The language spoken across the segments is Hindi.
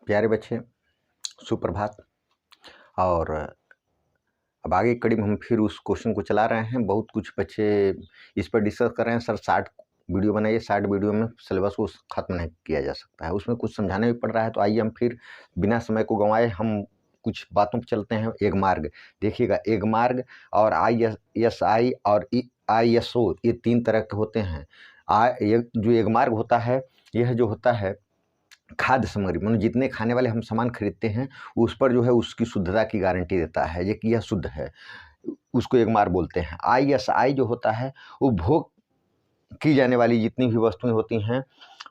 प्यारे बच्चे, सुप्रभात। और अब आगे की कड़ी में हम फिर उस क्वेश्चन को चला रहे हैं। बहुत कुछ बच्चे इस पर डिस्कस कर रहे हैं, सर 60 वीडियो बनाइए, 60 वीडियो में सिलेबस को ख़त्म नहीं किया जा सकता है, उसमें कुछ समझाना भी पड़ रहा है। तो आइए हम फिर बिना समय को गंवाए हम कुछ बातों पर चलते हैं। एक मार्ग देखिएगा, एक मार्ग और ISI और ISO, ये 3 तरह के होते हैं। ये जो एक मार्ग होता है, यह जो होता है खाद्य सामग्री, मतलब जितने खाने वाले हम सामान खरीदते हैं उस पर जो है उसकी शुद्धता की गारंटी देता है, ये कि यह शुद्ध है, उसको एक मार्ग बोलते हैं। ISI जो होता है वो भोग की जाने वाली जितनी भी वस्तुएं होती हैं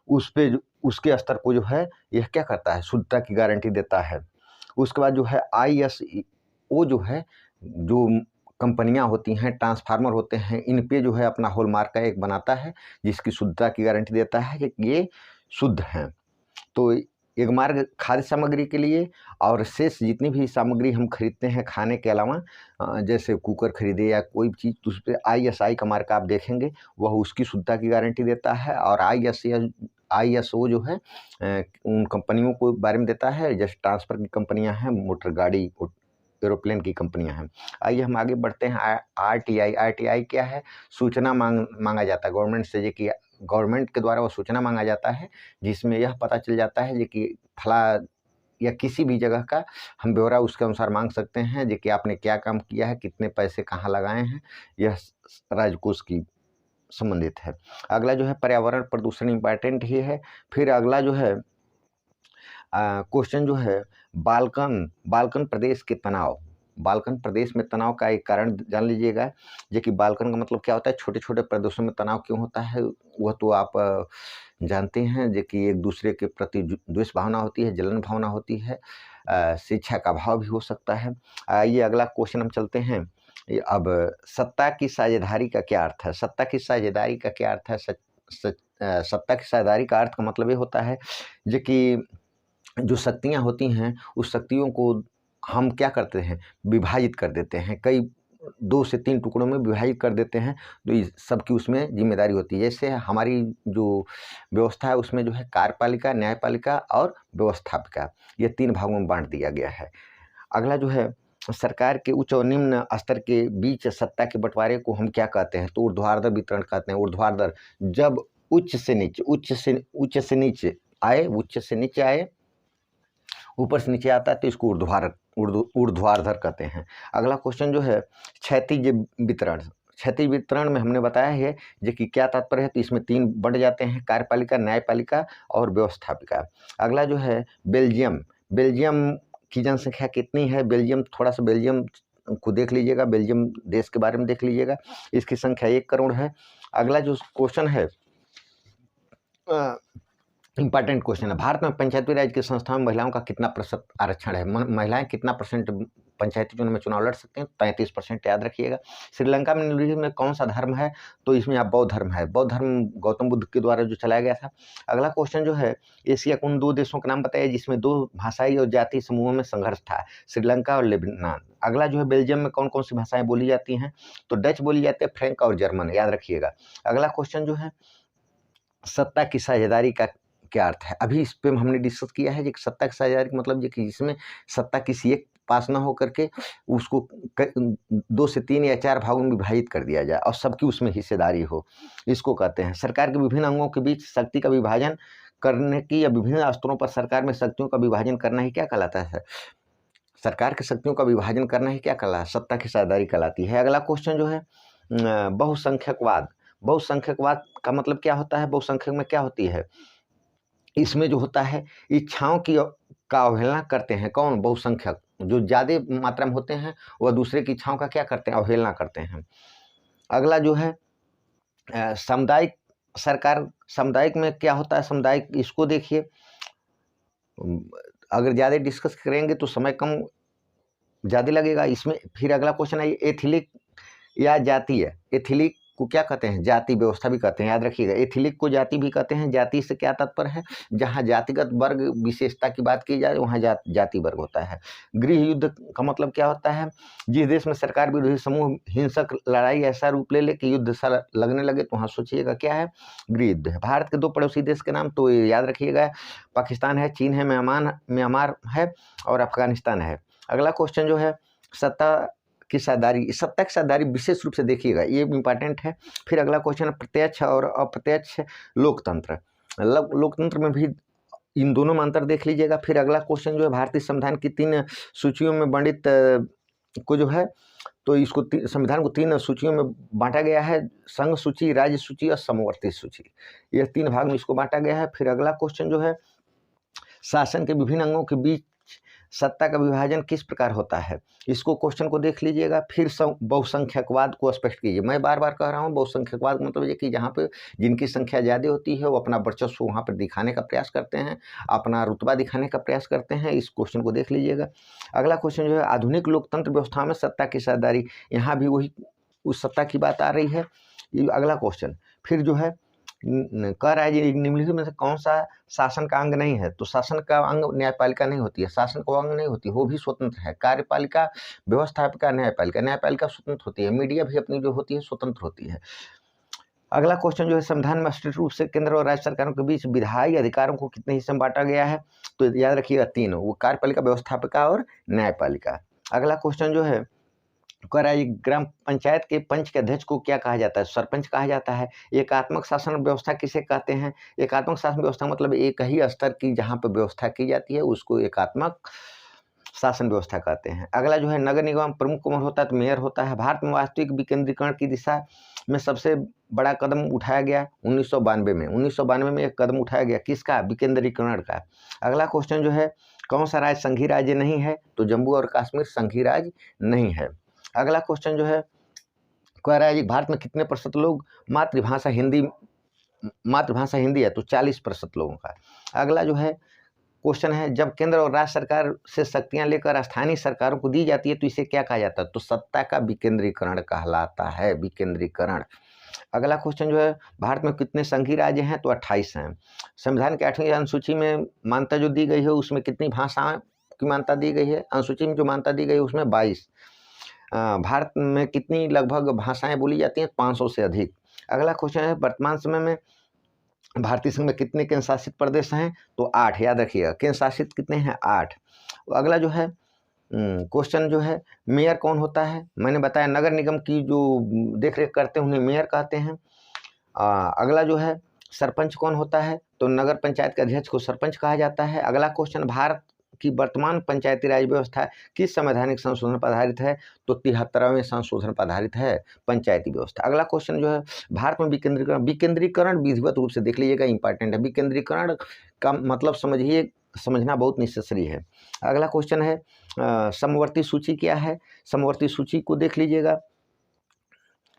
उस पे उसके स्तर को जो है यह क्या करता है, शुद्धता की गारंटी देता है। उसके बाद जो है ISO जो है, जो कंपनियां होती हैं, ट्रांसफार्मर होते हैं, इन पे जो है अपना हॉलमार्क का एक बनाता है जिसकी शुद्धता की गारंटी देता है कि ये शुद्ध हैं। तो एक मार्ग खाद्य सामग्री के लिए, और शेष जितनी भी सामग्री हम खरीदते हैं खाने के अलावा, जैसे कुकर खरीदे या कोई चीज़, तो उस पर ISI का मार्क आप देखेंगे, वह उसकी शुद्धता की गारंटी देता है। और ISO जो है उन कंपनियों को बारे में देता है, जैसे ट्रांसफ़र की कंपनियां हैं, मोटर गाड़ी एरोप्लेन की कंपनियां हैं। आइए हम आगे बढ़ते हैं। RTI क्या है? सूचना मांगा जाता है गवर्नमेंट से, ये कि गवर्नमेंट के द्वारा वो सूचना मांगा जाता है जिसमें यह पता चल जाता है कि फला या किसी भी जगह का हम ब्यौरा उसके अनुसार मांग सकते हैं, कि आपने क्या काम किया है, कितने पैसे कहाँ लगाए हैं, यह राजकोष की संबंधित है। अगला जो है पर्यावरण प्रदूषण, इम्पॉर्टेंट ही है। फिर अगला जो है क्वेश्चन जो है बाल्कन प्रदेश के तनाव, बाल्कन प्रदेश में तनाव का एक कारण जान लीजिएगा। जो कि बाल्कन का मतलब क्या होता है, छोटे छोटे प्रदेशों में तनाव क्यों होता है वह तो आप जानते हैं। जो कि एक दूसरे के प्रति द्वेष भावना होती है, जलन भावना होती है, शिक्षा का अभाव भी हो सकता है। ये अगला क्वेश्चन हम चलते हैं। अब सत्ता की साझेदारी का क्या अर्थ है? सत्ता की साझेदारी का क्या अर्थ है? सत्ता की साझेदारी का अर्थ का मतलब ये होता है जो कि जो शक्तियाँ होती हैं उस शक्तियों को हम क्या करते हैं, विभाजित कर देते हैं, कई 2 से 3 टुकड़ों में विभाजित कर देते हैं। तो इस सबकी उसमें जिम्मेदारी होती है। जैसे हमारी जो व्यवस्था है उसमें जो है कार्यपालिका, न्यायपालिका और व्यवस्थापिका, ये 3 भागों में बांट दिया गया है। अगला जो है सरकार के उच्च और निम्न स्तर के बीच सत्ता के बंटवारे को हम क्या कहते हैं? तो ऊर्ध्वाधर वितरण कहते हैं। ऊर्ध्वाधर, जब उच्च से नीचे आए, ऊपर से नीचे आता है तो इसको ऊर्ध्वाधर कहते हैं। अगला क्वेश्चन जो है क्षैतिज वितरण। क्षैतिज वितरण में हमने बताया है जो कि क्या तात्पर्य है, तो इसमें 3 बंट जाते हैं, कार्यपालिका, न्यायपालिका और व्यवस्थापिका। अगला जो है बेल्जियम। बेल्जियम की जनसंख्या कितनी है? बेल्जियम को देख लीजिएगा, बेल्जियम देश के बारे में देख लीजिएगा, इसकी संख्या 1 करोड़ है। अगला जो क्वेश्चन है इंपॉर्टेंट क्वेश्चन है, भारत में पंचायती राज की संस्थाओं में महिलाओं का कितना प्रतिशत आरक्षण है? महिलाएं कितना परसेंट पंचायती चुनाव में चुनाव लड़ सकते हैं? 33%, याद रखिएगा। श्रीलंका में निम्नलिखित में कौन सा धर्म है? तो इसमें आप बौद्ध धर्म है। बौद्ध धर्म गौतम बुद्ध के द्वारा जो चलाया गया था। अगला क्वेश्चन जो है एशिया के उन 2 देशों के नाम बताइए जिसमें 2 भाषाई और जातीय समूहों में संघर्ष था, श्रीलंका और लेबनान। अगला जो है बेल्जियम में कौन कौन सी भाषाएं बोली जाती हैं? तो डच बोली जाती है, फ्रेंच और जर्मन, याद रखिएगा। अगला क्वेश्चन जो है सत्ता की साझेदारी का क्या अर्थ है? अभी इस पे हमने डिस्कस किया है कि सत्ता की साझेदारी का मतलब ये कि इसमें सत्ता किसी एक पास ना हो करके उसको 2 से 3 या 4 भागों में विभाजित कर दिया जाए और सबकी उसमें हिस्सेदारी हो, इसको कहते हैं। सरकार के विभिन्न अंगों के बीच शक्ति का विभाजन करने की या विभिन्न स्तरों पर सरकार में शक्तियों का विभाजन करना ही क्या कहलाता है? सरकार की शक्तियों का विभाजन करना ही क्या कहलाता है? सत्ता की साझेदारी कहलाती है। अगला क्वेश्चन जो है बहुसंख्यकवाद। बहुसंख्यकवाद का मतलब क्या होता है? बहुसंख्यक में क्या होती है? इसमें जो होता है इच्छाओं का अवहेलना करते हैं। कौन? बहुसंख्यक। जो ज़्यादा मात्रा में होते हैं वह दूसरे की इच्छाओं का क्या करते हैं? अवहेलना करते हैं। अगला जो है सामुदायिक सरकार। सामुदायिक में क्या होता है? सामुदायिक, इसको देखिए, अगर ज़्यादा डिस्कस करेंगे तो समय कम ज़्यादा लगेगा इसमें। फिर अगला क्वेश्चन है एथिलिक या जातीय। एथिलिक को क्या कहते हैं, जाति व्यवस्था भी कहते हैं, याद रखिएगा। एथिलिक को जाति भी कहते हैं। जाति से क्या तात्पर्य है, जहाँ जातिगत वर्ग विशेषता की बात की जाए वहाँ जाति वर्ग होता है। गृह युद्ध का मतलब क्या होता है, जिस देश में सरकार विरोधी समूह हिंसक लड़ाई ऐसा रूप ले ले कि युद्ध सा लगने लगे, तो वहाँ सोचिएगा क्या है, गृह युद्ध है। भारत के 2 पड़ोसी देश के नाम तो याद रखिएगा, पाकिस्तान है, चीन है, म्यांमार है और अफगानिस्तान है। अगला क्वेश्चन जो है, सत्ता की साझेदारी विशेष रूप से देखिएगा, ये इंपॉर्टेंट है। फिर अगला क्वेश्चन है प्रत्यक्ष और अप्रत्यक्ष लोकतंत्र। लोकतंत्र में भी इन दोनों में अंतर देख लीजिएगा। फिर अगला क्वेश्चन जो है, भारतीय संविधान की 3 सूचियों में वर्णित को जो है, तो इसको संविधान को 3 सूचियों में बांटा गया है, संघ सूची, राज्य सूची और समवर्ती सूची। यह 3 भाग में इसको बांटा गया है। फिर अगला क्वेश्चन जो है, शासन के विभिन्न अंगों के बीच सत्ता का विभाजन किस प्रकार होता है, इसको क्वेश्चन को देख लीजिएगा। फिर बहुसंख्यकवाद को स्पष्ट कीजिए। मैं बार बार कह रहा हूँ, बहुसंख्यकवाद मतलब ये कि जहाँ पे जिनकी संख्या ज़्यादा होती है वो अपना वर्चस्व वहाँ पर दिखाने का प्रयास करते हैं, अपना रुतबा दिखाने का प्रयास करते हैं। इस क्वेश्चन को देख लीजिएगा। अगला क्वेश्चन जो है, आधुनिक लोकतंत्र व्यवस्था में सत्ता की साझेदारी, यहाँ भी वही उस सत्ता की बात आ रही है। ये अगला क्वेश्चन। फिर जो है कह रहा है जी निम्नलिखित में से कौन सा शासन का अंग नहीं है, तो शासन का अंग न्यायपालिका नहीं होती है, शासन का अंग नहीं होती, वो भी स्वतंत्र है। कार्यपालिका, व्यवस्थापिका, न्यायपालिका स्वतंत्र होती है। मीडिया भी अपनी जो होती है स्वतंत्र होती है। अगला क्वेश्चन जो है, संविधान में स्पष्ट रूप से केंद्र और राज्य सरकारों के बीच विधायी अधिकारों को कितने हिस्से में बांटा गया है, तो याद रखिएगा 3, वो कार्यपालिका, व्यवस्थापिका और न्यायपालिका। अगला क्वेश्चन जो है, कह रहा है ग्राम पंचायत के पंच के अध्यक्ष को क्या कहा जाता है, सरपंच कहा जाता है। एकात्मक शासन व्यवस्था किसे कहते हैं, एकात्मक शासन व्यवस्था मतलब एक ही स्तर की जहाँ पर व्यवस्था की जाती है उसको एकात्मक शासन व्यवस्था कहते हैं। अगला जो है, नगर निगम प्रमुख कौन होता है, तो मेयर होता है। भारत में वास्तविक विकेंद्रीकरण की दिशा में सबसे बड़ा कदम उठाया गया 1992 में। 1992 में एक कदम उठाया गया, किसका, विकेंद्रीकरण का। अगला क्वेश्चन जो है, कौन सा राज्य संघीय राज्य नहीं है, तो जम्मू और कश्मीर संघीय राज्य नहीं है। अगला क्वेश्चन जो है, कह रहा है कि भारत में कितने % लोग मातृभाषा हिंदी है, तो 40% लोगों का। अगला जो है क्वेश्चन है, जब केंद्र और राज्य सरकार से शक्तियां लेकर स्थानीय सरकारों को दी जाती है तो इसे क्या कहा जाता है, तो सत्ता का विकेंद्रीकरण कहलाता है, विकेंद्रीकरण। अगला क्वेश्चन जो है, भारत में कितने संघीय राज्य हैं, तो 28 हैं। संविधान के 8वीं अनुसूची में मान्यता जो दी गई है उसमें कितनी भाषाएं की मान्यता दी गई है, अनुसूची में जो मान्यता दी गई है उसमें 22। भारत में कितनी लगभग भाषाएं बोली जाती हैं, 500 से अधिक। अगला क्वेश्चन है, वर्तमान समय में भारतीय संघ में कितने केंद्र शासित प्रदेश हैं, तो 8, याद रखिएगा। केंद्र शासित कितने हैं, 8। अगला जो है क्वेश्चन जो है, मेयर कौन होता है, मैंने बताया नगर निगम की जो देखरेख करते हैं उन्हें मेयर कहते हैं। अगला जो है, सरपंच कौन होता है, तो नगर पंचायत के अध्यक्ष को सरपंच कहा जाता है। अगला क्वेश्चन, भारत की वर्तमान पंचायती राज व्यवस्था किस संवैधानिक संशोधन पर आधारित है, तो 73वें संशोधन पर आधारित है पंचायती व्यवस्था। अगला क्वेश्चन जो है, भारत में विकेंद्रीकरण विधिवत रूप से देख लीजिएगा, इंपॉर्टेंट है। विकेंद्रीकरण का मतलब समझना बहुत नेसेसरी है। अगला क्वेश्चन है, समवर्ती सूची क्या है, समवर्ती सूची को देख लीजिएगा,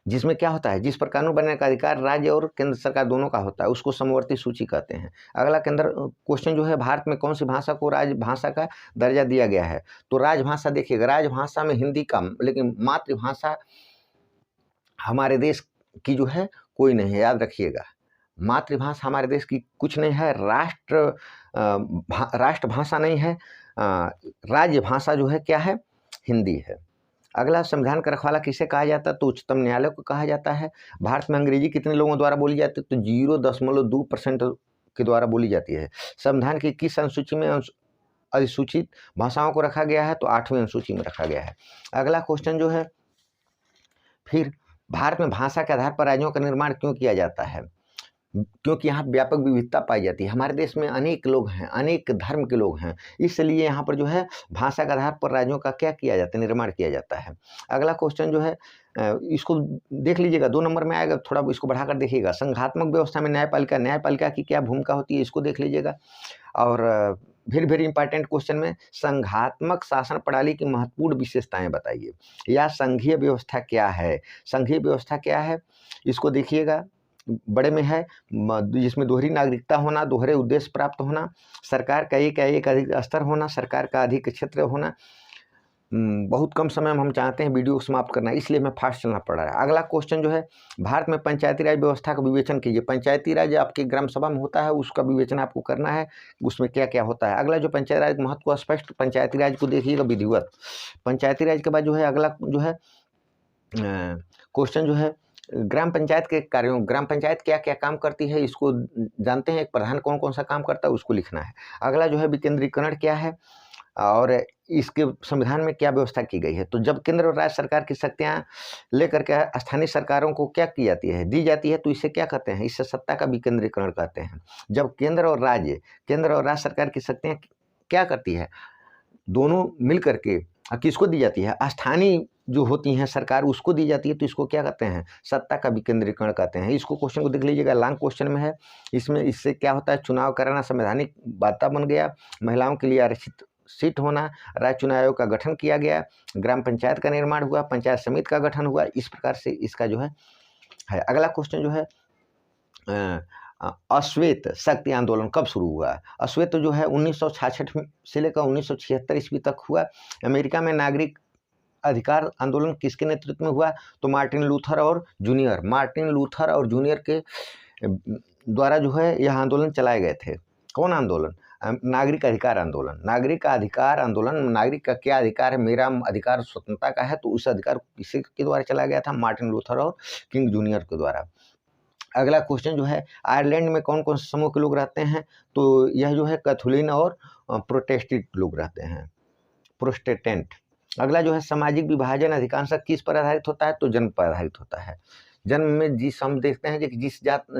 जिसमें क्या होता है, जिस पर कानून बनाने का अधिकार राज्य और केंद्र सरकार दोनों का होता है उसको समवर्ती सूची कहते हैं। अगला क्वेश्चन जो है, भारत में कौन सी भाषा को राजभाषा का दर्जा दिया गया है, तो राजभाषा देखिएगा, राजभाषा में हिंदी का, लेकिन मातृभाषा हमारे देश की जो है कोई नहीं है, याद रखिएगा। मातृभाषा हमारे देश की कुछ नहीं है, राष्ट्रभाषा नहीं है, राज्य भाषा जो है क्या है, हिंदी है। अगला, संविधान का रखवाला किसे कहा जाता है, तो उच्चतम न्यायालय को कहा जाता है। भारत में अंग्रेजी कितने लोगों द्वारा बोली जाती है, तो 0.2% के द्वारा बोली जाती है। संविधान की किस अनुसूची में अधिसूचित भाषाओं को रखा गया है, तो 8वीं अनुसूची में रखा गया है। अगला क्वेश्चन जो है, फिर भारत में भाषा के आधार पर राज्यों का निर्माण क्यों किया जाता है, क्योंकि यहाँ व्यापक विविधता पाई जाती है। हमारे देश में अनेक लोग हैं, अनेक धर्म के लोग हैं, इसलिए यहाँ पर जो है भाषा के आधार पर राज्यों का क्या किया जाता है, निर्माण किया जाता है। अगला क्वेश्चन जो है, इसको देख लीजिएगा, 2 नंबर में आएगा, थोड़ा इसको बढ़ाकर देखिएगा। संघात्मक व्यवस्था में न्यायपालिका की क्या भूमिका होती है, इसको देख लीजिएगा। और वेरी इंपॉर्टेंट क्वेश्चन में, संघात्मक शासन प्रणाली की महत्वपूर्ण विशेषताएं बताइए, या संघीय व्यवस्था क्या है। संघीय व्यवस्था क्या है, इसको देखिएगा, बड़े में है, जिसमें दोहरी नागरिकता होना, दोहरे उद्देश्य प्राप्त होना, सरकार का एक अधिक स्तर होना, सरकार का अधिक क्षेत्र होना, बहुत कम समय में हम चाहते हैं वीडियो को समाप्त करना, इसलिए हमें फास्ट चलना पड़ रहा है। अगला क्वेश्चन जो है, भारत में पंचायती राज व्यवस्था का विवेचन कीजिए। पंचायती राज आपकी ग्राम सभा में होता है, उसका विवेचन आपको करना है, उसमें क्या क्या होता है। अगला जो पंचायती राज महत्व को स्पष्ट, पंचायती राज को देखिएगा विधिवत। पंचायती राज के बाद जो है अगला जो है क्वेश्चन जो है, ग्राम पंचायत के कार्यों, ग्राम पंचायत क्या क्या काम करती है इसको जानते हैं। एक प्रधान कौन कौन सा काम करता है उसको लिखना है। अगला जो है विकेंद्रीकरण क्या है और इसके संविधान में क्या व्यवस्था की गई है। तो जब केंद्र और राज्य सरकार की शक्तियां लेकर के स्थानीय सरकारों को क्या की जाती है, दी जाती है, तो इसे क्या कहते हैं, इससे सत्ता का विकेंद्रीकरण कहते हैं। जब केंद्र और राज्य सरकार की शक्तियां क्या करती है, दोनों मिल करके किसको दी जाती है, स्थानीय जो होती हैं सरकार उसको दी जाती है, तो इसको क्या कहते हैं, सत्ता का विकेंद्रीकरण कहते हैं। इसको क्वेश्चन को देख लीजिएगा, लॉन्ग क्वेश्चन में है। इसमें इससे क्या होता है, चुनाव कराना संवैधानिक बाध्यता बन गया, महिलाओं के लिए आरक्षित सीट होना, राज्य चुनाव आयोग का गठन किया गया, ग्राम पंचायत का निर्माण हुआ, पंचायत समिति का गठन हुआ। इस प्रकार से इसका जो है। अगला क्वेश्चन जो है, अश्वेत शक्ति आंदोलन कब शुरू हुआ। अश्वेत जो है 1966 से लेकर 1976 ईस्वी तक हुआ। अमेरिका में नागरिक अधिकार आंदोलन किसके नेतृत्व में हुआ, तो मार्टिन लूथर और जूनियर के द्वारा जो है यह आंदोलन चलाए गए थे। कौन आंदोलन, नागरिक अधिकार आंदोलन। नागरिक का अधिकार आंदोलन, नागरिक का क्या अधिकार है, मेरा अधिकार स्वतंत्रता का है, तो उस अधिकार किसी के द्वारा चलाया गया था, मार्टिन लूथर और किंग जूनियर के द्वारा। अगला क्वेश्चन जो है, आयरलैंड में कौन कौन से समूह के लोग रहते हैं, तो यह जो है कैथोलिन और प्रोटेस्टेंट लोग रहते हैं, प्रोटेस्टेंट। अगला जो है, सामाजिक विभाजन अधिकांश किस पर आधारित होता है, तो जन्म पर आधारित होता है। जन्म में हम देखते हैं कि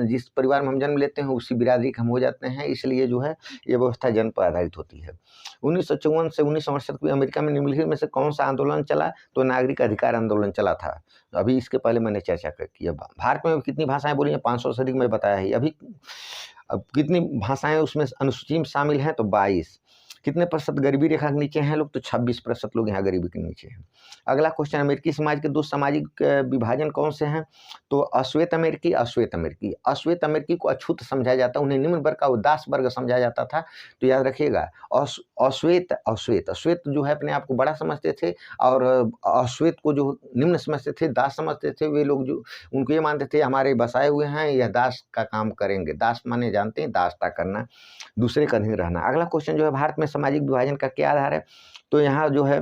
जिस परिवार में हम जन्म लेते हैं उसी बिरादरी के हम हो जाते हैं, इसलिए जो है ये व्यवस्था जन्म पर आधारित होती है। 1954 से 1968 में अमेरिका में निम्नलिखित में से कौन सा आंदोलन चला, तो नागरिक अधिकार आंदोलन चला था। अभी इसके पहले मैंने चर्चा की है। भारत में कितनी भाषाएं बोली हैं, 500 से अधिक मैं बताया है। अभी अब कितनी भाषाएं उसमें अनुसूची में शामिल हैं, तो 22। कितने प्रतिशत गरीबी रेखा के नीचे हैं लोग, तो 26% लोग यहाँ गरीबी के नीचे हैं। अगला क्वेश्चन, अमेरिकी समाज के दो सामाजिक विभाजन कौन से हैं, तो अश्वेत अमेरिकी, अश्वेत अमेरिकी। अश्वेत अमेरिकी को अछूत समझा जाता, उन्हें निम्न वर्ग का उदास वर्ग समझा जाता था, तो याद रखिएगा। अश्वेत जो है अपने आप को बड़ा समझते थे, और अश्वेत को जो निम्न समझते थे, दास समझते थे। वे लोग जो उनको ये मानते थे हमारे बसाए हुए हैं, यह दास का काम करेंगे। दास माने जानते हैं, दासता करना, दूसरे का अधीन रहना। अगला क्वेश्चन जो है, भारत में सामाजिक विभाजन का क्या आधार है, तो यहाँ जो है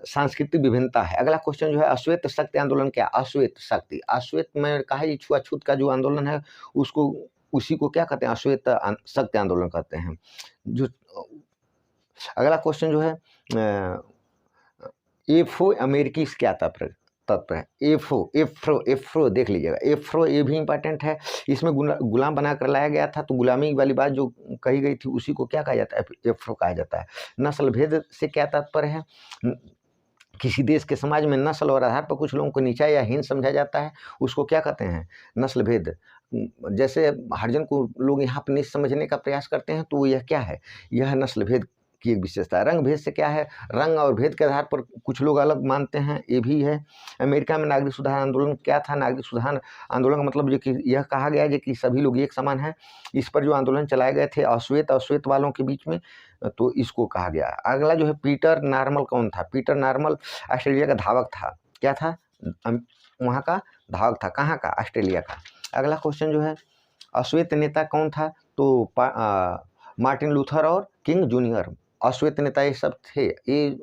सांस्कृतिक विभिन्नता है। अगला क्वेश्चन जो है, अश्वेत शक्ति आंदोलन क्या, अश्वेत शक्ति, अश्वेत में कहा है छुआछूत का जो आंदोलन है उसी को क्या कहते हैं, अश्वेत शक्ति आंदोलन कहते हैं। जो अगला क्वेश्चन जो है, एफ्रो अमेरिकी से क्या तत्व है, एफ्रो देख लीजिएगा। एफ्रो ये भी इंपॉर्टेंट है, इसमें गुलाम बना कर लाया गया था, तो गुलामी वाली बात जो कही गई थी उसी को क्या कहा जाता है, एफ्रो कहा जाता है। नस्ल भेद से क्या तात्पर्य है, किसी देश के समाज में नस्ल और आधार पर कुछ लोगों को नीचा या हीन समझा जाता है, उसको क्या कहते हैं, नस्ल भेद। जैसे हरिजन को लोग यहाँ पर नीच समझने का प्रयास करते हैं, तो यह क्या है, यह नस्ल भेद की एक विशेषता है। रंग भेद से क्या है, रंग और भेद के आधार पर कुछ लोग अलग मानते हैं, ये भी है। अमेरिका में नागरिक सुधार आंदोलन क्या था, नागरिक सुधार आंदोलन का मतलब जो कि यह कहा गया है कि सभी लोग एक समान हैं, इस पर जो आंदोलन चलाए गए थे अश्वेत वालों के बीच में, तो इसको कहा गया। अगला जो है, पीटर नॉर्मल कौन था, पीटर नॉर्मल ऑस्ट्रेलिया का धावक था। क्या था, वहाँ का धावक था, कहाँ का, ऑस्ट्रेलिया का। अगला क्वेश्चन जो है, अश्वेत नेता कौन था, तो मार्टिन लूथर और किंग जूनियर। अश्वेत नेता ये सब थे, ये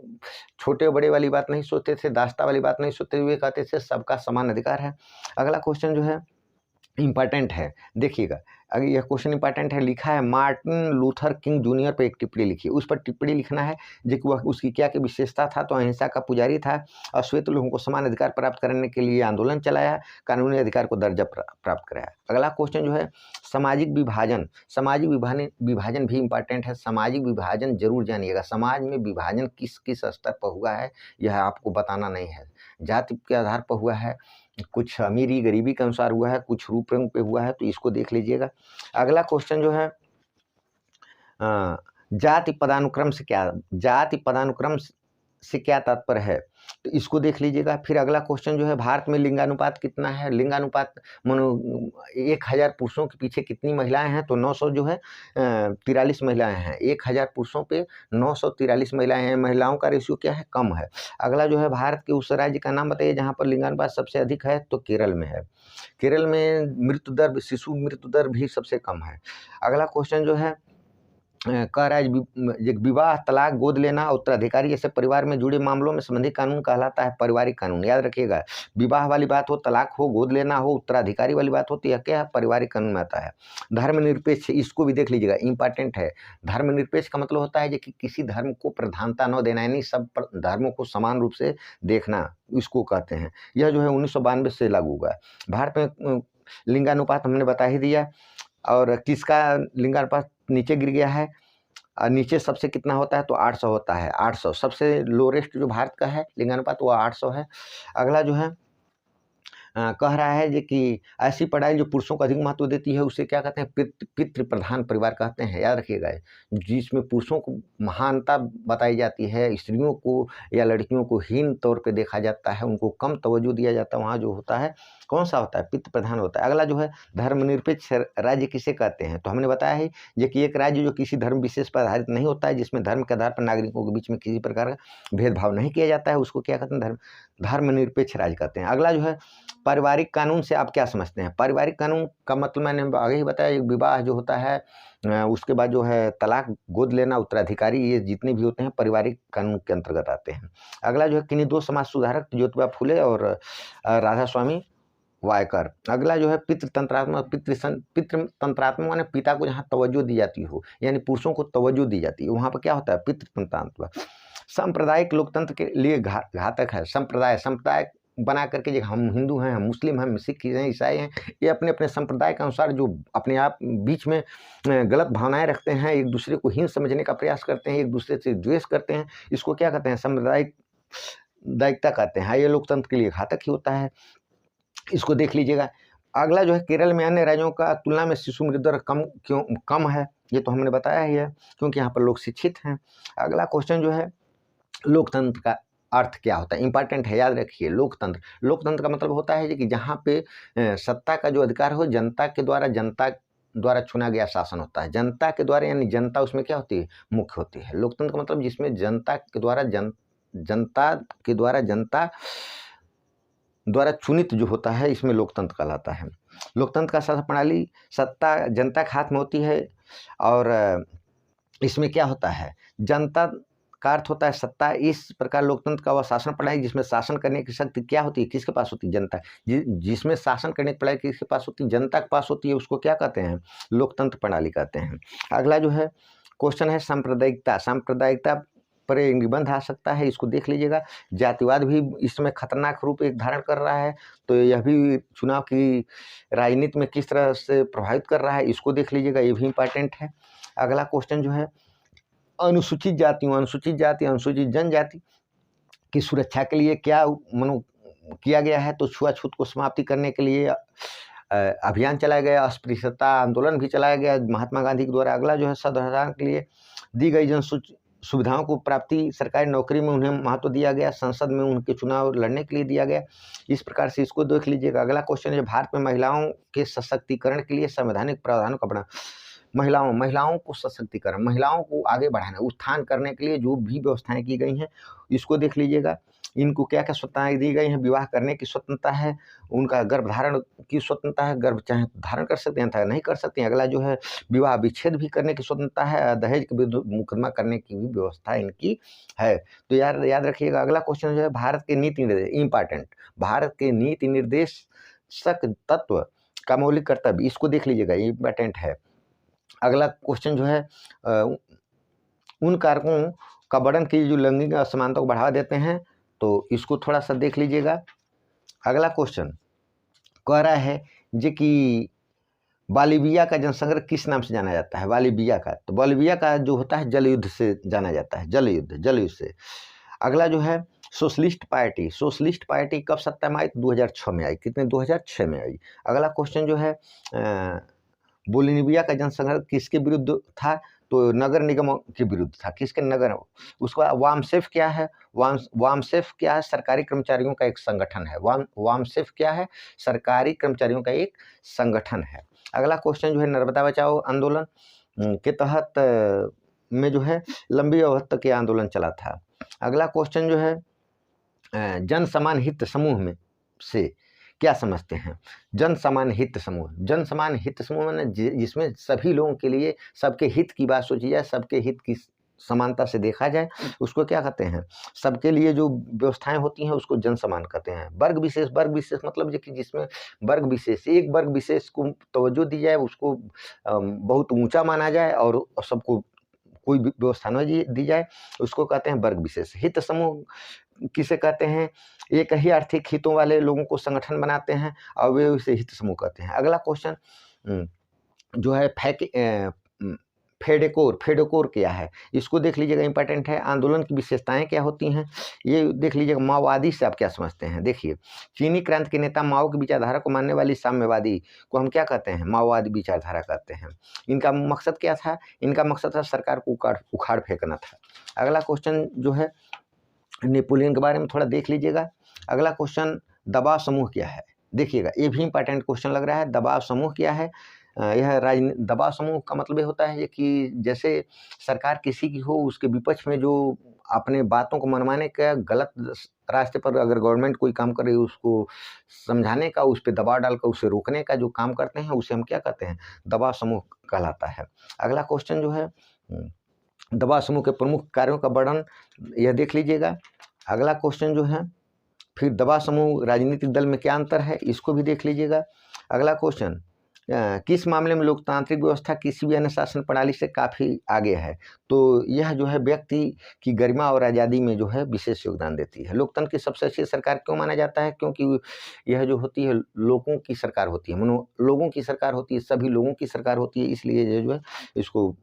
छोटे बड़े वाली बात नहीं सोचते थे, दासता वाली बात नहीं सोचते हुए कहते थे सबका समान अधिकार है। अगला क्वेश्चन जो है इंपॉर्टेंट है, देखिएगा। अगर यह क्वेश्चन इंपॉर्टेंट है, लिखा है मार्टिन लूथर किंग जूनियर पर एक टिप्पणी लिखी, उस पर टिप्पणी लिखना है जो कि वह उसकी क्या की विशेषता था, तो अहिंसा का पुजारी था, अश्वेत लोगों को समान अधिकार प्राप्त करने के लिए आंदोलन चलाया, कानूनी अधिकार को दर्जा प्राप्त कराया। अगला क्वेश्चन जो है, सामाजिक विभाजन भी इंपॉर्टेंट है। सामाजिक विभाजन जरूर जानिएगा, समाज में विभाजन किस किस स्तर पर हुआ है यह आपको बताना नहीं है। जाति के आधार पर हुआ है, कुछ अमीरी गरीबी के अनुसार हुआ है, कुछ रूप रंग पे हुआ है, तो इसको देख लीजिएगा। अगला क्वेश्चन जो है, जाति पदानुक्रम से क्या तात्पर्य है, तो इसको देख लीजिएगा। फिर अगला क्वेश्चन जो है, भारत में लिंगानुपात कितना है? लिंगानुपात मानो 1000 पुरुषों के पीछे कितनी महिलाएं हैं? तो 900 जो है 43 महिलाएं हैं। 1000 पुरुषों पे 943 महिलाएं हैं। महिलाओं का रेशियो क्या है? कम है। अगला जो है, भारत के उस राज्य का नाम बताइए जहाँ पर लिंगानुपात सबसे अधिक है। तो केरल में है। केरल में मृत्यु दर, शिशु मृत्यु दर भी सबसे कम है। अगला क्वेश्चन जो है कह रहा है विवाह, तलाक, गोद लेना, उत्तराधिकारी जैसे परिवार में जुड़े मामलों में संबंधित कानून कहलाता है पारिवारिक कानून। याद रखिएगा, विवाह वाली बात हो, तलाक हो, गोद लेना हो, उत्तराधिकारी वाली बात हो, तो यह क्या है? पारिवारिक कानून में आता है। धर्मनिरपेक्ष, इसको भी देख लीजिएगा, इंपॉर्टेंट है। धर्मनिरपेक्ष का मतलब होता है कि किसी धर्म को प्रधानता न देना, यानी सब धर्मों को समान रूप से देखना, इसको कहते हैं। यह जो है 1992 से लागू हुआ है। भारत में लिंगानुपात हमने बता ही दिया। और किसका लिंगानुपात नीचे गिर गया है? नीचे सबसे कितना होता है? तो 800 होता है। 800 सबसे लोएस्ट जो भारत का है लिंगानुपात, वो 800 है। अगला जो है कह रहा है कि ऐसी पढ़ाई जो पुरुषों को अधिक महत्व देती है, उसे क्या कहते हैं? पितृ प्रधान परिवार कहते हैं। याद रखिएगा, जिसमें पुरुषों को महानता बताई जाती है, स्त्रियों को या लड़कियों को हीन तौर पे देखा जाता है, उनको कम तवज्जो दिया जाता है, वहाँ जो होता है कौन सा होता है? पितृ प्रधान होता है। अगला जो है, धर्मनिरपेक्ष राज्य किसे कहते हैं? तो हमने बताया है ये कि एक राज्य जो किसी धर्म विशेष पर आधारित नहीं होता है, जिसमें धर्म के आधार पर नागरिकों के बीच में किसी प्रकार का भेदभाव नहीं किया जाता है, उसको क्या कहते हैं? धर्मनिरपेक्ष राज्य कहते हैं। अगला जो है, पारिवारिक कानून से आप क्या समझते हैं? पारिवारिक कानून का मतलब मैंने आगे ही बताया, एक विवाह जो होता है, उसके बाद जो है तलाक, गोद लेना, उत्तराधिकारी, ये जितने भी होते हैं पारिवारिक कानून के अंतर्गत आते हैं। अगला जो है, किन्हीं दो समाज सुधारक, ज्योतिबा फुले और राधा स्वामी वायकर। अगला जो है, पितृतंत्रात्मक। पितृतंत्रात्मक माने पिता को जहाँ तवज्जो दी जाती हो, यानी पुरुषों को तवज्जो दी जाती है, वहाँ पर क्या होता है? पितृतंत्रात्मक। सांप्रदायिक लोकतंत्र के लिए घातक है। संप्रदाय बना करके, जो हम हिंदू हैं, हम मुस्लिम हैं, हम सिख हैं, ईसाई हैं, ये अपने अपने संप्रदाय के अनुसार जो अपने आप बीच में गलत भावनाएं रखते हैं, एक दूसरे को हीन समझने का प्रयास करते हैं, एक दूसरे से द्वेष करते हैं, इसको क्या कहते हैं? सांप्रदायिक दायिकता कहते हैं। ये लोकतंत्र के लिए घातक ही होता है, इसको देख लीजिएगा। अगला जो है, केरल में अन्य राज्यों का तुलना में शिशु मृत्यु दर कम है? ये तो हमने बताया ही है, क्योंकि यहाँ पर लोग शिक्षित हैं। अगला क्वेश्चन जो है, लोकतंत्र का अर्थ क्या होता है? इंपॉर्टेंट है, याद रखिए। लोकतंत्र का मतलब होता है कि जहाँ पे सत्ता का जो अधिकार हो, जनता द्वारा चुना गया शासन होता है। जनता के द्वारा, यानी जनता उसमें क्या होती है? मुख्य होती है। लोकतंत्र का मतलब जिसमें जनता द्वारा चुनित जो होता है, इसमें लोकतंत्र कहलाता है। लोकतंत्र का शासन प्रणाली, सत्ता जनता के हाथ में होती है, और इसमें क्या होता है? जनता का अर्थ होता है सत्ता। इस प्रकार लोकतंत्र का वह शासन प्रणाली जिसमें शासन करने की शक्ति क्या होती है? किसके पास होती है? जनता। जिसमें शासन करने की प्रणाली किसके पास होती है? जनता के पास होती है, उसको क्या कहते हैं? लोकतंत्र प्रणाली कहते हैं। अगला जो है क्वेश्चन है, सांप्रदायिकता पर निबंध आ सकता है, इसको देख लीजिएगा। जातिवाद भी इसमें खतरनाक रूप एक धारण कर रहा है, तो यह भी चुनाव की राजनीति में किस तरह से प्रभावित कर रहा है, इसको देख लीजिएगा, ये भी इंपॉर्टेंट है। अगला क्वेश्चन जो है, अनुसूचित जाति, अनुसूचित जनजाति की सुरक्षा के लिए क्या किया गया है? तो छुआछूत को समाप्ति करने के लिए अभियान चलाया गया, अस्पृश्यता आंदोलन भी चलाया गया महात्मा गांधी के द्वारा। अगला जो है, सर्वसाधारण के लिए दी गई जन सुविधाओं को प्राप्ति, सरकारी नौकरी में उन्हें महत्व दिया गया, संसद में उनके चुनाव लड़ने के लिए दिया गया। इस प्रकार से इसको देख लीजिएगा। अगला क्वेश्चन है, भारत में महिलाओं के सशक्तिकरण के लिए संवैधानिक प्रावधानों का बना। महिलाओं को सशक्तिकरण, महिलाओं को आगे बढ़ाना, उत्थान करने के लिए जो भी व्यवस्थाएं की गई हैं, इसको देख लीजिएगा। इनको क्या क्या स्वतंत्रताएं दी गई हैं? विवाह करने की स्वतंत्रता है, उनका गर्भधारण की स्वतंत्रता है, गर्भ चाहे धारण कर सकते हैं, नहीं कर सकते हैं। अगला जो है, विवाह विच्छेद भी करने की स्वतंत्रता है, दहेज के विरुद्ध मुकदमा करने की भी व्यवस्था इनकी है। तो याद रखिएगा। अगला क्वेश्चन जो है, भारत के नीति निर्देश, इंपॉर्टेंट, भारत के नीति निर्देशक तत्व का मौलिक कर्तव्य, इसको देख लीजिएगा, इंपॉर्टेंट है। अगला क्वेश्चन जो है, उन कारकों का वर्णन कीजिए जो लैंगिक असमानता को बढ़ावा देते हैं, तो इसको थोड़ा सा देख लीजिएगा। अगला क्वेश्चन कह रहा है कि बोलिविया का जनसंग्रह किस नाम से जाना जाता है? बोलिविया का, तो बोलिविया का जो होता है जल युद्ध से जाना जाता है, जल युद्ध से। अगला जो है, सोशलिस्ट पार्टी कब सत्ता में आई? 2006 में आई। कितने? 2006 में आई। अगला क्वेश्चन जो है, बोलिविया का जनसंग्रह किसके विरुद्ध था? तो नगर निगम के विरुद्ध था। किसके? नगर। उसके बाद वामसेफ क्या है? वामसेफ क्या है? सरकारी कर्मचारियों का एक संगठन है। वामसेफ क्या है? सरकारी कर्मचारियों का एक संगठन है। अगला क्वेश्चन जो है नर्मदा बचाओ आंदोलन के तहत में जो है लंबी अवधि तक ये आंदोलन चला था। अगला क्वेश्चन जो है जन समान हित समूह में से क्या समझते हैं? जन समान हित समूह, जन समान हित समूह माने जिसमें सभी लोगों के लिए सबके हित की बात सोची जाए, सबके हित की समानता से देखा जाए, उसको क्या कहते हैं? सबके लिए जो व्यवस्थाएं होती हैं उसको जन समान कहते हैं। वर्ग विशेष मतलब कि जिसमें वर्ग विशेष, एक वर्ग विशेष को तवज्जो दी जाए, उसको बहुत ऊंचा माना जाए और सबको कोई भी व्यवस्था न दी जाए, उसको कहते हैं वर्ग विशेष। हित समूह किसे कहते हैं? एक ही आर्थिक हितों वाले लोगों को संगठन बनाते हैं और वे उसे हित समूह कहते हैं। अगला क्वेश्चन जो है फेडेकोर क्या है? इसको देख लीजिएगा, इंपॉर्टेंट है। आंदोलन की विशेषताएं क्या होती हैं ये देख लीजिएगा। माओवादी से आप क्या समझते हैं? देखिए, चीनी क्रांति के नेता माओ की विचारधारा को मानने वाली साम्यवादी को हम क्या कहते हैं? माओवादी विचारधारा कहते हैं। इनका मकसद क्या था? इनका मकसद था सरकार को उखाड़ फेंकना था। अगला क्वेश्चन जो है नेपोलियन के बारे में थोड़ा देख लीजिएगा। अगला क्वेश्चन दबाव समूह क्या है? देखिएगा, ये भी इंपॉर्टेंट क्वेश्चन लग रहा है। दबाव समूह क्या है? यह दबाव समूह का मतलब ये होता है कि जैसे सरकार किसी की हो, उसके विपक्ष में जो अपने बातों को मनवाने का गलत रास्ते पर अगर गवर्नमेंट कोई काम कर रही है, उसको समझाने का, उस पर दबाव डालकर उसे रोकने का जो काम करते हैं, उसे हम क्या कहते हैं? दबाव समूह कहलाता है। अगला क्वेश्चन जो है दबाव समूह के प्रमुख कार्यों का वर्णन यह देख लीजिएगा। अगला क्वेश्चन जो है फिर दबाव समूह राजनीतिक दल में क्या अंतर है, इसको भी देख लीजिएगा। अगला क्वेश्चन किस मामले में लोकतांत्रिक व्यवस्था किसी भी अन्य शासन प्रणाली से काफ़ी आगे है? तो यह जो है व्यक्ति की गरिमा और आज़ादी में जो है विशेष योगदान देती है। लोकतंत्र की सबसे अच्छी सरकार क्यों माना जाता है? क्योंकि यह जो होती है लोगों की सरकार होती है, लोगों की सरकार होती है, सभी लोगों की सरकार होती है, इसलिए ये जो है इसको।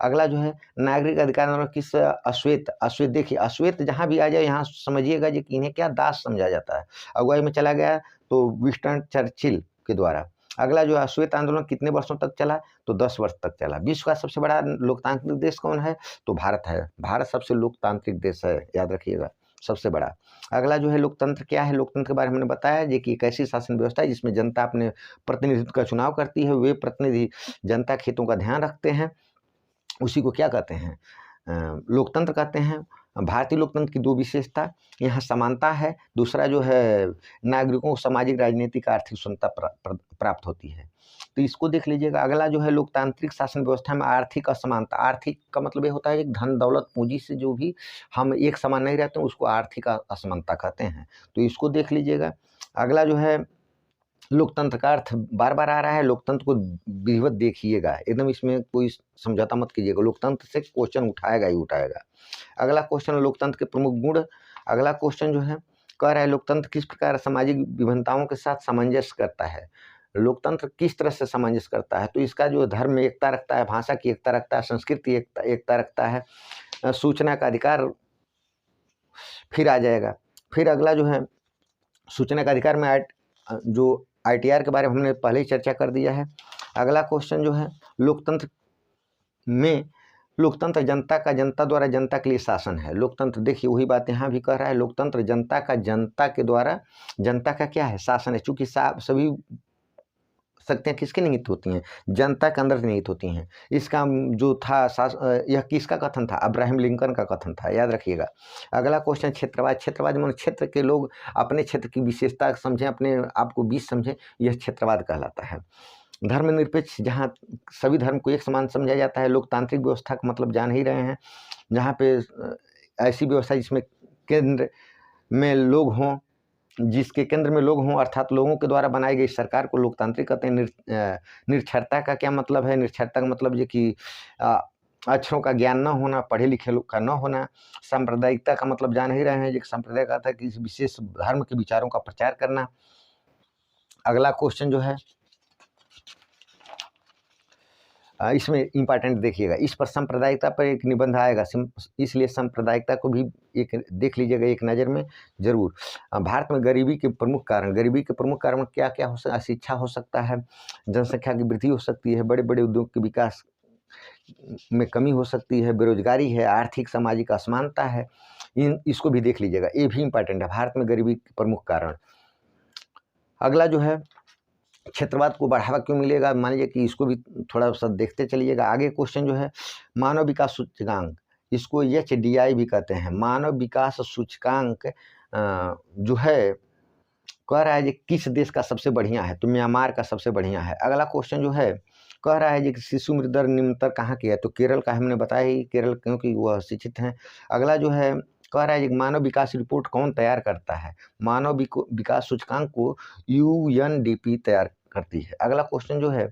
अगला जो है नागरिक अधिकार आंदोलन किस अश्वेत देखिए, अश्वेत जहाँ भी आ जाए यहाँ समझिएगा कि इन्हें क्या दास समझा जाता है। अगुवाई में चला गया तो विंस्टन चर्चिल के द्वारा। अगला जो है अश्वेत आंदोलन कितने वर्षों तक चला? तो 10 वर्ष तक चला। विश्व का सबसे बड़ा लोकतांत्रिक देश कौन है? तो भारत है। भारत सबसे लोकतांत्रिक देश है, याद रखिएगा, सबसे बड़ा। अगला जो है लोकतंत्र क्या है? लोकतंत्र के बारे में हमने बताया जी कि एक ऐसी शासन व्यवस्था है जिसमें जनता अपने प्रतिनिधित्व का चुनाव करती है, वे प्रतिनिधि जनता के हितों का ध्यान रखते हैं, उसी को क्या कहते हैं? लोकतंत्र कहते हैं। भारतीय लोकतंत्र की दो विशेषता, यहाँ समानता है, दूसरा जो है नागरिकों को सामाजिक, राजनीतिक, आर्थिक स्वतंत्रता प्राप्त होती है। तो इसको देख लीजिएगा। अगला जो है लोकतांत्रिक शासन व्यवस्था में आर्थिक असमानता। आर्थिक का मतलब ये होता है कि धन दौलत पूंजी से जो भी हम एक समान नहीं रहते, उसको आर्थिक असमानता कहते हैं। तो इसको देख लीजिएगा। अगला जो है लोकतंत्र का अर्थ बार बार आ रहा है, लोकतंत्र को विधिवत देखिएगा, एकदम इसमें कोई समझौता मत कीजिएगा, लोकतंत्र से क्वेश्चन उठाएगा ही उठाएगा। अगला क्वेश्चन लोकतंत्र के प्रमुख गुण। अगला क्वेश्चन जो है कह रहा है लोकतंत्र किस प्रकार सामाजिक विभिन्नताओं के साथ सामंजस्य करता है? लोकतंत्र किस तरह से सामंजस्य करता है? तो इसका जो धर्म में एकता रखता है, भाषा की एकता रखता है, संस्कृति एकता रखता है, सूचना का अधिकार फिर आ जाएगा। फिर अगला जो है सूचना का अधिकार में जो ITR के बारे में हमने पहले ही चर्चा कर दिया है। अगला क्वेश्चन जो है लोकतंत्र में लोकतंत्र जनता का जनता द्वारा जनता के लिए शासन है। लोकतंत्र देखिए वही बात यहाँ भी कह रहा है, लोकतंत्र जनता का जनता के द्वारा जनता का क्या है? शासन है। चूंकि सभी शक्तियाँ किसके निहित होती हैं? जनता के अंदर निहित होती हैं। इसका जो था यह किसका कथन था? अब्राहम लिंकन का कथन था, याद रखिएगा। अगला क्वेश्चन क्षेत्रवाद। क्षेत्रवाद माने क्षेत्र के लोग अपने क्षेत्र की विशेषता समझें, अपने आप को बीच समझें, यह क्षेत्रवाद कहलाता है। धर्मनिरपेक्ष, जहाँ सभी धर्म को एक समान समझा जाता है। लोकतांत्रिक व्यवस्था का मतलब जान ही रहे हैं, जहाँ पे ऐसी व्यवस्था जिसमें केंद्र में लोग हों, जिसके केंद्र में लोग हों, अर्थात लोगों के द्वारा बनाई गई सरकार को लोकतांत्रिक कहते हैं। निरक्षरता का क्या मतलब है? निरक्षरता का मतलब ये कि अक्षरों का ज्ञान न होना, पढ़े लिखे लोग का न होना। सांप्रदायिकता का मतलब जान ही रहे हैं, जो सांप्रदाय का था किसी विशेष धर्म के विचारों का प्रचार करना। अगला क्वेश्चन जो है इसमें इंपॉर्टेंट देखिएगा, इस पर सांप्रदायिकता पर एक निबंध आएगा, इसलिए सांप्रदायिकता को भी एक देख लीजिएगा एक नज़र में जरूर। भारत में गरीबी के प्रमुख कारण क्या क्या हो सकता है? शिक्षा हो सकता है, जनसंख्या की वृद्धि हो सकती है, बड़े बड़े उद्योग के विकास में कमी हो सकती है, बेरोजगारी है, आर्थिक सामाजिक असमानता है, इसको भी देख लीजिएगा, ये भी इम्पॉर्टेंट है। भारत में गरीबी के प्रमुख कारण। अगला जो है क्षेत्रवाद को बढ़ावा क्यों मिलेगा, मान लीजिए कि इसको भी थोड़ा सा देखते चलिएगा। आगे क्वेश्चन जो है मानव विकास सूचकांक, इसको HDI भी कहते हैं, मानव विकास सूचकांक जो है कह रहा है कि किस देश का सबसे बढ़िया है, तो म्यांमार का सबसे बढ़िया है। अगला क्वेश्चन जो है कह रहा है कि शिशु मृत्यु दर निम्नतर कहाँ की है, तो केरल का हमने बताया ही, केरल क्योंकि वह शिक्षित हैं। अगला जो है कह रहा है कि मानव विकास रिपोर्ट कौन तैयार करता है, मानव विकास सूचकांक को UNDP तैयार करती है। अगला क्वेश्चन जो है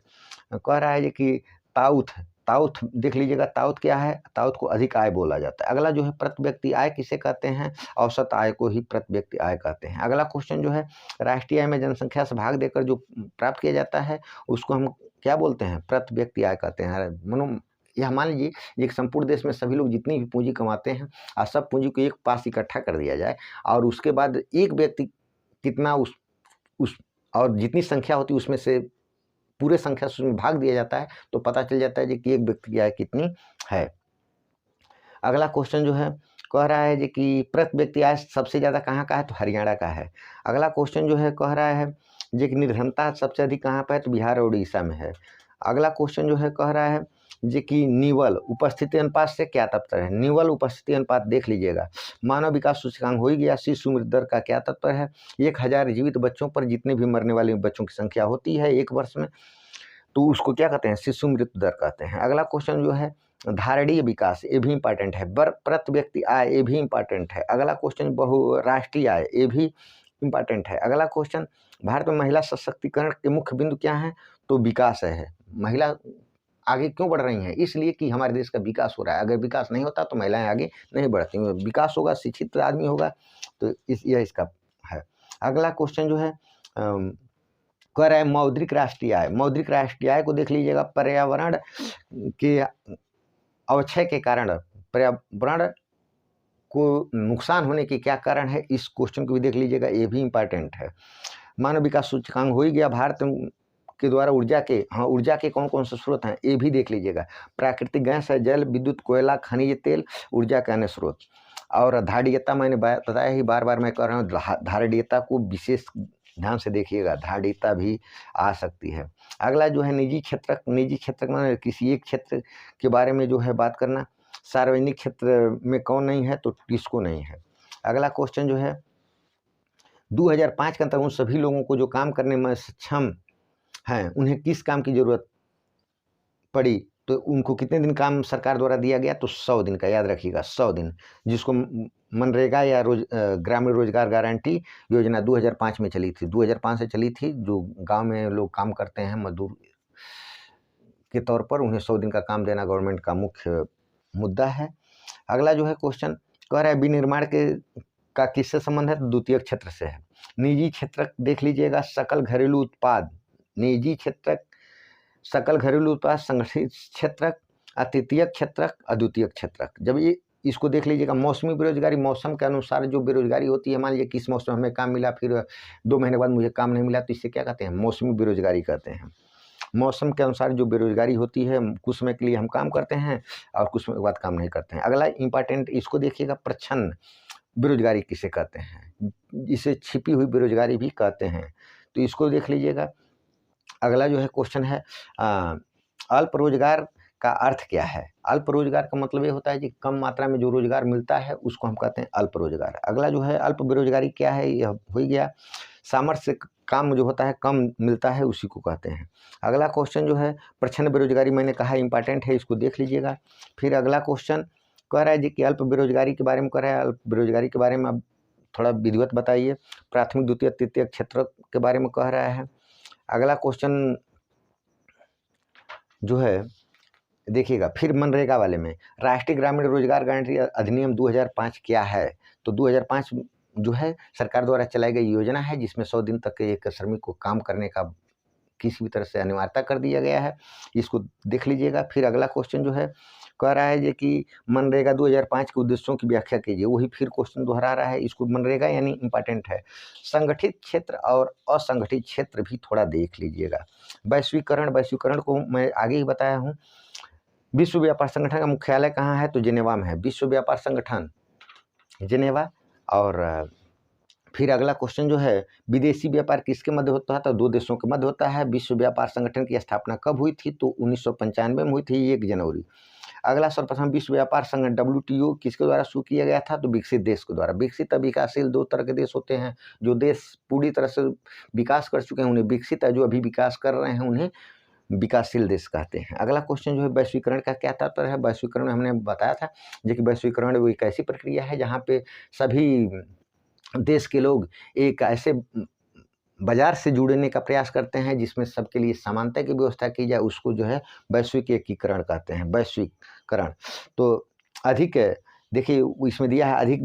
कह रहा है कि ताउथ देख लीजिएगा, ताउथ क्या है, ताउथ को अधिक आय बोला जाता है। अगला जो है प्रति व्यक्ति आय किसे कहते हैं, औसत आय को ही प्रति व्यक्ति आय कहते हैं। अगला क्वेश्चन जो है राष्ट्रीय आय में जनसंख्या से भाग देकर जो प्राप्त किया जाता है उसको हम क्या बोलते हैं, प्रति व्यक्ति आय कहते हैं। मनो यह मान लीजिए एक संपूर्ण देश में सभी लोग जितनी भी पूंजी कमाते हैं और सब पूंजी को एक पास इकट्ठा कर दिया जाए और उसके बाद एक व्यक्ति कितना उस और जितनी संख्या होती है उसमें से पूरे संख्या से उसमें भाग दिया जाता है तो पता चल जाता है कि एक व्यक्ति की आय कितनी है। अगला क्वेश्चन जो है कह रहा है कि प्रति व्यक्ति आय सबसे ज़्यादा कहाँ का है, तो हरियाणा का है। अगला क्वेश्चन जो है कह रहा है कि निर्धनता सबसे अधिक कहाँ पर है, तो बिहार और उड़ीसा में है। अगला क्वेश्चन जो है कह रहा है कि निवल उपस्थिति अनुपात से क्या तात्पर्य है, निवल उपस्थिति अनुपात देख लीजिएगा। मानव विकास सूचकांक हो ही गया। शिशु मृत्यु दर का क्या तात्पर्य है, 1000 जीवित बच्चों पर जितने भी मरने वाले बच्चों की संख्या होती है एक वर्ष में, तो उसको क्या कहते हैं, शिशु मृत्यु दर कहते हैं। अगला क्वेश्चन जो है धारणीय विकास, ये भी इंपॉर्टेंट है। प्रति व्यक्ति आय, ये भी इंपॉर्टेंट है। अगला क्वेश्चन बहुराष्ट्रीय आय, ये भी इंपॉर्टेंट है। अगला क्वेश्चन भारत में महिला सशक्तिकरण के मुख्य बिंदु क्या है, तो विकास है। महिला आगे क्यों बढ़ रही हैं, इसलिए कि हमारे देश का विकास हो रहा है। अगर विकास नहीं होता तो महिलाएं आगे नहीं बढ़ती। विकास होगा, शिक्षित आदमी होगा, तो यह इसका है। अगला क्वेश्चन जो है कह रहा है मौद्रिक राष्ट्रीय आय। मौद्रिक राष्ट्रीय आय को देख लीजिएगा। पर्यावरण के अवक्षय के कारण पर्यावरण को नुकसान होने के क्या कारण है, इस क्वेश्चन को भी देख लीजिएगा, ये भी इंपॉर्टेंट है। मानव विकास सूचकांक हो ही गया। भारत के द्वारा ऊर्जा के कौन कौन से स्रोत हैं, ये भी देख लीजिएगा। प्राकृतिक गैस है, जल, विद्युत, कोयला, खनिज तेल, ऊर्जा के अन्य स्रोत। और धारणीयता मैंने बताया ही, बार बार मैं कह रहा हूँ, धारणीयता को विशेष ध्यान से देखिएगा, धारणीयता भी आ सकती है। अगला जो है निजी क्षेत्र। निजी क्षेत्र में किसी एक क्षेत्र के बारे में जो है बात करना। सार्वजनिक क्षेत्र में कौन नहीं है, तो किसको नहीं है। अगला क्वेश्चन जो है 2005 के अंतर उन सभी लोगों को जो काम करने में सक्षम हैं, उन्हें किस काम की जरूरत पड़ी, तो उनको कितने दिन काम सरकार द्वारा दिया गया, तो 100 दिन का, याद रखिएगा 100 दिन, जिसको मनरेगा या ग्रामीण रोजगार गारंटी योजना 2005 में चली थी। 2005 से चली थी। जो गांव में लोग काम करते हैं मजदूर के तौर पर, उन्हें 100 दिन का काम देना गवर्नमेंट का मुख्य मुद्दा है। अगला जो है क्वेश्चन कह रहा है विनिर्माण का किससे संबंध है, तो द्वितीय क्षेत्र से है। निजी क्षेत्र देख लीजिएगा। सकल घरेलू उत्पाद, निजी क्षेत्र, सकल घरेलू उत्पाद, संगठित क्षेत्र, तृतीय क्षेत्र, अद्वितीय क्षेत्र। जब ये इसको देख लीजिएगा। मौसमी बेरोजगारी, मौसम के अनुसार जो बेरोजगारी होती है, मान लीजिए किस मौसम में हमें काम मिला, फिर 2 महीने बाद मुझे काम नहीं मिला, तो इससे क्या कहते हैं, मौसमी बेरोजगारी कहते हैं। मौसम के अनुसार जो बेरोजगारी होती है, कुछ समय के लिए हम काम करते हैं और कुछ समय के बाद काम नहीं करते हैं। अगला इंपॉर्टेंट, इसको देखिएगा, प्रच्छन्न बेरोजगारी किसे कहते हैं, इसे छिपी हुई बेरोजगारी भी कहते हैं, तो इसको देख लीजिएगा। अगला जो है क्वेश्चन है अल्प रोजगार का अर्थ क्या है। अल्प रोजगार का मतलब ये होता है कि कम मात्रा में जो रोजगार मिलता है उसको हम कहते हैं अल्प रोजगार। अगला जो है अल्प बेरोजगारी क्या है, यह हो गया। सामर्थ्य से काम जो होता है कम मिलता है, उसी को कहते हैं। अगला क्वेश्चन जो है प्रच्छन्न बेरोजगारी, मैंने कहा इंपॉर्टेंट है, इसको देख लीजिएगा। फिर अगला क्वेश्चन कह रहा है जी कि अल्प बेरोजगारी के बारे में कह रहा है। अल्प बेरोजगारी के बारे में अब थोड़ा विधिवत बताइए। प्राथमिक, द्वितीय, तृतीय क्षेत्र के बारे में कह रहा है। अगला क्वेश्चन जो है देखिएगा, फिर मनरेगा वाले में, राष्ट्रीय ग्रामीण रोजगार गारंटी अधिनियम 2005 क्या है, तो 2005 जो है सरकार द्वारा चलाई गई योजना है, जिसमें 100 दिन तक एक श्रमिक को काम करने का किसी भी तरह से अनिवार्यता कर दिया गया है, इसको देख लीजिएगा। फिर अगला क्वेश्चन जो है कह रहा है कि मनरेगा 2005 के उद्देश्यों की व्याख्या कीजिए। वही फिर क्वेश्चन दोहरा रहा है, इसको मनरेगा यानी इंपॉर्टेंट है। संगठित क्षेत्र और असंगठित क्षेत्र भी थोड़ा देख लीजिएगा। वैश्वीकरण को मैं आगे ही बताया हूँ। विश्व व्यापार संगठन का मुख्यालय कहाँ है? तो जिनेवा में है। विश्व व्यापार संगठन जिनेवा। और फिर अगला क्वेश्चन जो है, विदेशी व्यापार किसके मध्य होता है? तो दो देशों के मध्य होता है। विश्व व्यापार संगठन की स्थापना कब हुई थी? तो 1995 में हुई थी, 1 जनवरी। अगला सर्वप्रथम विश्व व्यापार संगठन WTO किसके द्वारा शुरू किया गया था? तो विकसित देश के द्वारा। विकसित और विकासशील दो तरह के देश होते हैं। जो देश पूरी तरह से विकास कर चुके हैं उन्हें विकसित, है जो अभी विकास कर रहे हैं उन्हें विकासशील देश कहते हैं। अगला क्वेश्चन जो है, वैश्वीकरण का क्या तात्पर्य है? वैश्वीकरण हमने बताया था जो कि वैश्वीकरण वो एक ऐसी प्रक्रिया है जहाँ पे सभी देश के लोग एक ऐसे बाजार से जुड़ने का प्रयास करते हैं जिसमें सबके लिए समानता की व्यवस्था की जाए, उसको जो है वैश्विक एकीकरण कहते हैं, वैश्वीकरण। तो अधिक देखिए इसमें दिया है, अधिक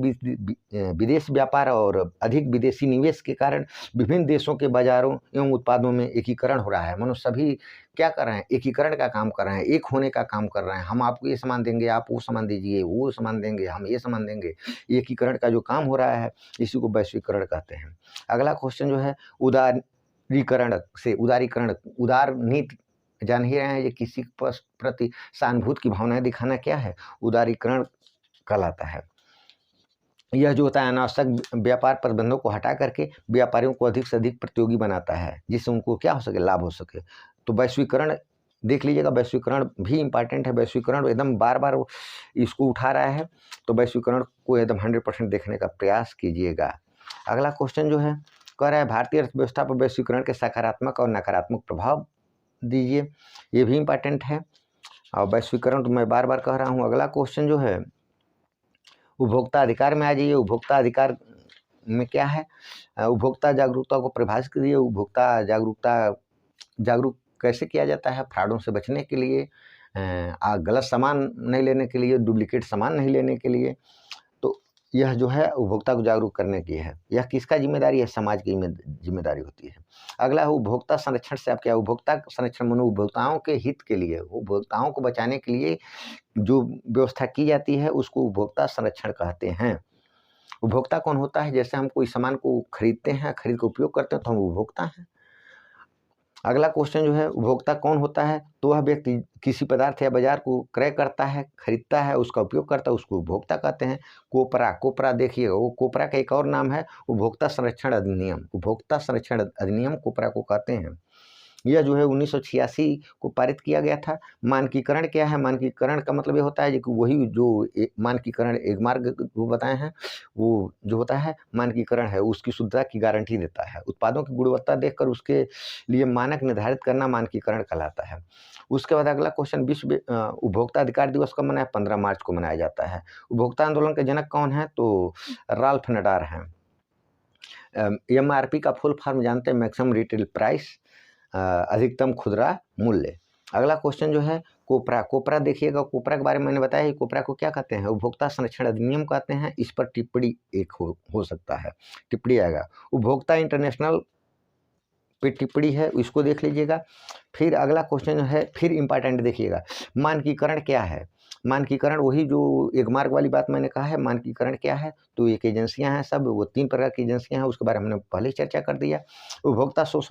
विदेश व्यापार और अधिक विदेशी निवेश के कारण विभिन्न देशों के बाजारों एवं उत्पादों में एकीकरण हो रहा है। मानो सभी क्या कर रहे हैं? एकीकरण का काम कर रहे हैं, एक होने का काम कर रहे हैं। हम आपको ये सामान देंगे, आप वो सामान दीजिए, वो सामान देंगे, हम ये सामान देंगे। एकीकरण का जो काम हो रहा है इसी को वैश्वीकरण कहते हैं। अगला क्वेश्चन जो है, उदारीकरण से उदार नीति जान ही रहे हैं, ये किसी के प्रति सहानुभूति की भावनाएं दिखाना क्या है? उदारीकरण कहलाता है। यह जो होता है अनावश्यक व्यापार प्रतिबंधों को हटा करके व्यापारियों को अधिक से अधिक प्रतियोगी बनाता है, जिससे उनको क्या हो सके? लाभ हो सके। तो वैश्वीकरण देख लीजिएगा, वैश्वीकरण भी इम्पॉर्टेंट है। वैश्वीकरण एकदम बार बार इसको उठा रहा है, तो वैश्वीकरण को एकदम 100% देखने का प्रयास कीजिएगा। अगला क्वेश्चन जो है, कह रहा है भारतीय अर्थव्यवस्था पर वैश्वीकरण के सकारात्मक और नकारात्मक प्रभाव दीजिए। ये भी इम्पॉर्टेंट है। और वैश्वीकरण तो मैं बार बार कह रहा हूँ। अगला क्वेश्चन जो है, उपभोक्ता अधिकार में आ जाइए। उपभोक्ता अधिकार में क्या है? उपभोक्ता जागरूकता को परिभाषित कीजिए। उपभोक्ता जागरूक कैसे किया जाता है? फ्रॉडों से बचने के लिए, गलत सामान नहीं लेने के लिए, डुप्लीकेट सामान नहीं लेने के लिए। तो यह जो है उपभोक्ता को जागरूक करने की है। यह किसका जिम्मेदारी है? समाज की जिम्मेदारी होती है। अगला है उपभोक्ता संरक्षण से आप क्या? उपभोक्ता संरक्षण मानो उपभोक्ताओं के हित के लिए, उपभोक्ताओं को बचाने के लिए जो व्यवस्था की जाती है उसको उपभोक्ता संरक्षण कहते हैं। उपभोक्ता कौन होता है? जैसे हम कोई सामान को खरीदते हैं, खरीद के उपयोग करते हैं तो हम उपभोक्ता हैं। अगला क्वेश्चन जो है, उपभोक्ता कौन होता है? तो वह व्यक्ति किसी पदार्थ या बाजार को क्रय करता है, खरीदता है, उसका उपयोग करता है, उसको उपभोक्ता कहते हैं। कोपरा देखिएगा, वो कोपरा का एक और नाम है उपभोक्ता संरक्षण अधिनियम। उपभोक्ता संरक्षण अधिनियम कोपरा को कहते हैं। यह जो है 1986 को पारित किया गया था। मानकीकरण क्या है? मानकीकरण का मतलब ये होता है कि वही जो मानकीकरण एक मार्ग वो बताए हैं, वो जो होता है मानकीकरण है, उसकी शुद्धता की गारंटी देता है। उत्पादों की गुणवत्ता देखकर उसके लिए मानक निर्धारित करना मानकीकरण कहलाता है। उसके बाद अगला क्वेश्चन, विश्व उपभोक्ता अधिकार दिवस कब मनाया? 15 मार्च को मनाया जाता है। उपभोक्ता आंदोलन के जनक कौन है? तो राल्फ नाडार हैं। MRP का फुल फॉर्म जानते हैं? मैक्सिमम रिटेल प्राइस, अधिकतम खुदरा मूल्य। अगला क्वेश्चन जो है, कोपरा देखिएगा। कोपरा के बारे में मैंने बताया है। कोपरा को क्या कहते हैं? उपभोक्ता संरक्षण अधिनियम कहते हैं। इस पर टिप्पणी एक हो सकता है, टिप्पणी आएगा। उपभोक्ता इंटरनेशनल पे टिप्पणी है, इसको देख लीजिएगा। फिर अगला क्वेश्चन जो है, फिर इंपॉर्टेंट देखिएगा, मानकीकरण क्या है? मानकीकरण वही जो एक मार्ग वाली बात मैंने कहा है। मानकीकरण क्या है? तो एक एजेंसियां हैं, सब वो 3 प्रकार की एजेंसियां हैं, उसके बारे में हमने पहले ही चर्चा कर दिया। उपभोक्ता शोषण